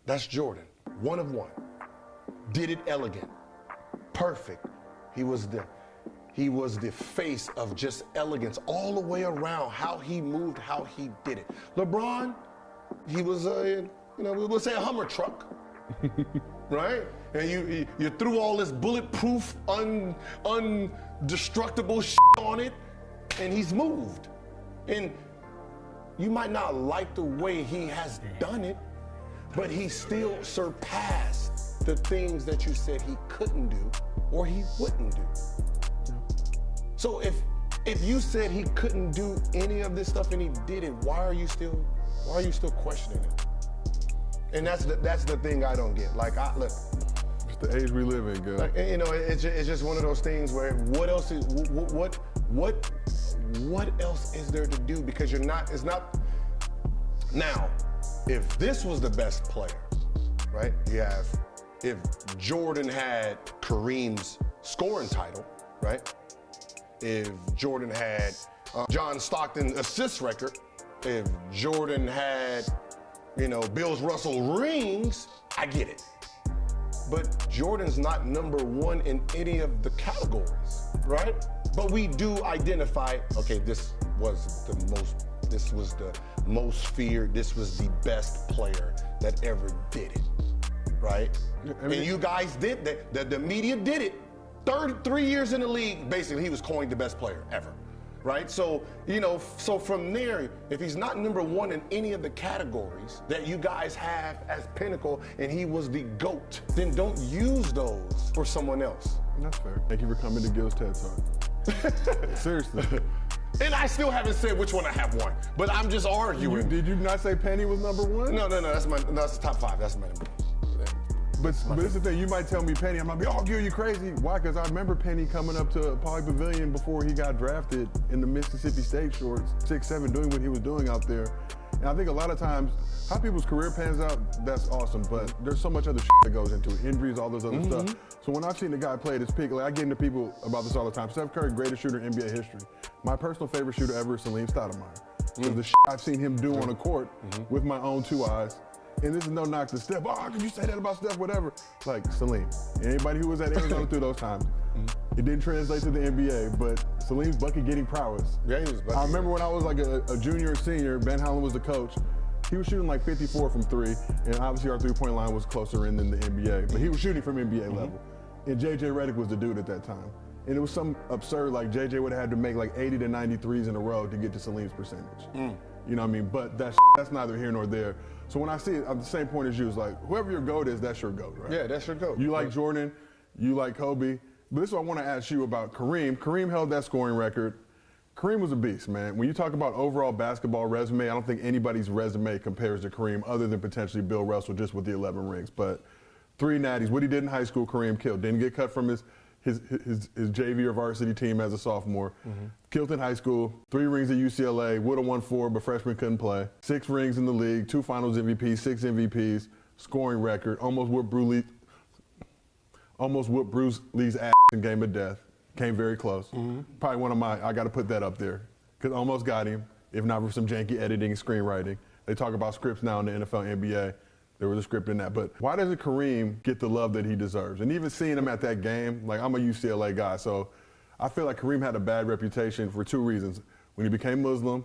That's Jordan. One of one. Did it elegant. Perfect. He was the face of just elegance all the way around, how he moved, how he did it. LeBron, he was we'll say a Hummer truck. Right? And you threw all this bulletproof, undestructible shit on it, and he's moved. And you might not like the way he has done it, but he still surpassed the things that you said he couldn't do or he wouldn't do. So if you said he couldn't do any of this stuff and he did it, why are you still questioning it? And that's the thing I don't get. Like, look, it's the age we live in, girl. Like, it's just one of those things where what else is there to do? Because it's not. Now, if this was the best player, right? If Jordan had Kareem's scoring title, right? If Jordan had John Stockton's assist record, if Jordan had, Bill's Russell rings, I get it. But Jordan's not number one in any of the categories, right? But we do identify, okay, this was the most feared, this was the best player that ever did it, right? And you guys did that, the media did it. 3 years in the league, basically, he was coined the best player ever, right? So, so from there, if he's not number one in any of the categories that you guys have as pinnacle and he was the GOAT, then don't use those for someone else. That's fair. Thank you for coming to Gil's TED Talk. Seriously. And I still haven't said which one I have won, but I'm just arguing. Did you not say Penny was number one? No, that's the top 5. That's my number. But this is the thing, you might tell me Penny, I'm like, oh, Gil, you crazy. Why? Because I remember Penny coming up to Pauley Pavilion before he got drafted in the Mississippi State shorts, 6'7", doing what he was doing out there. And I think a lot of times, how people's career pans out, that's awesome, but there's so much other shit that goes into it, injuries, all those other stuff. So when I've seen the guy play at his peak, like I get into people about this all the time. Steph Curry, greatest shooter in NBA history. My personal favorite shooter ever is Salim Stoudemire. Because the shit I've seen him do on the court with my own 2 eyes, and this is no knock to Steph. Oh, how could you say that about Steph? Whatever. Like Salim. Anybody who was at Arizona through those times, it didn't translate to the NBA, but Salim's bucket getting prowess. Yeah, he was bucket. I remember when I was like a junior or senior, Ben Howland was the coach. He was shooting like 54 from 3, and obviously our 3-point line was closer in than the NBA, but he was shooting from NBA level. And JJ Redick was the dude at that time. And it was some absurd, like JJ would have had to make like 80 to 93s in a row to get to Salim's percentage. You know what I mean? But that's neither here nor there. So when I see it, I'm the same point as you. It's like, whoever your GOAT is, that's your GOAT, right? Yeah, that's your GOAT. You like Jordan, you like Kobe. But this is what I want to ask you about Kareem. Kareem held that scoring record. Kareem was a beast, man. When you talk about overall basketball resume, I don't think anybody's resume compares to Kareem other than potentially Bill Russell just with the 11 rings. But 3 natties. What he did in high school, Kareem killed. Didn't get cut from his JV or varsity team as a sophomore. Killed in high school, 3 rings at UCLA, would have won 4, but freshman couldn't play. 6 rings in the league, 2 finals MVPs, 6 MVPs, scoring record, almost whooped Bruce Lee's ass in Game of Death. Came very close. Probably one of I got to put that up there. Because almost got him, if not for some janky editing and screenwriting. They talk about scripts now in the NFL and NBA. There was a script in that. But why doesn't Kareem get the love that he deserves? And even seeing him at that game, like I'm a UCLA guy, so I feel like Kareem had a bad reputation for 2 reasons. When he became Muslim,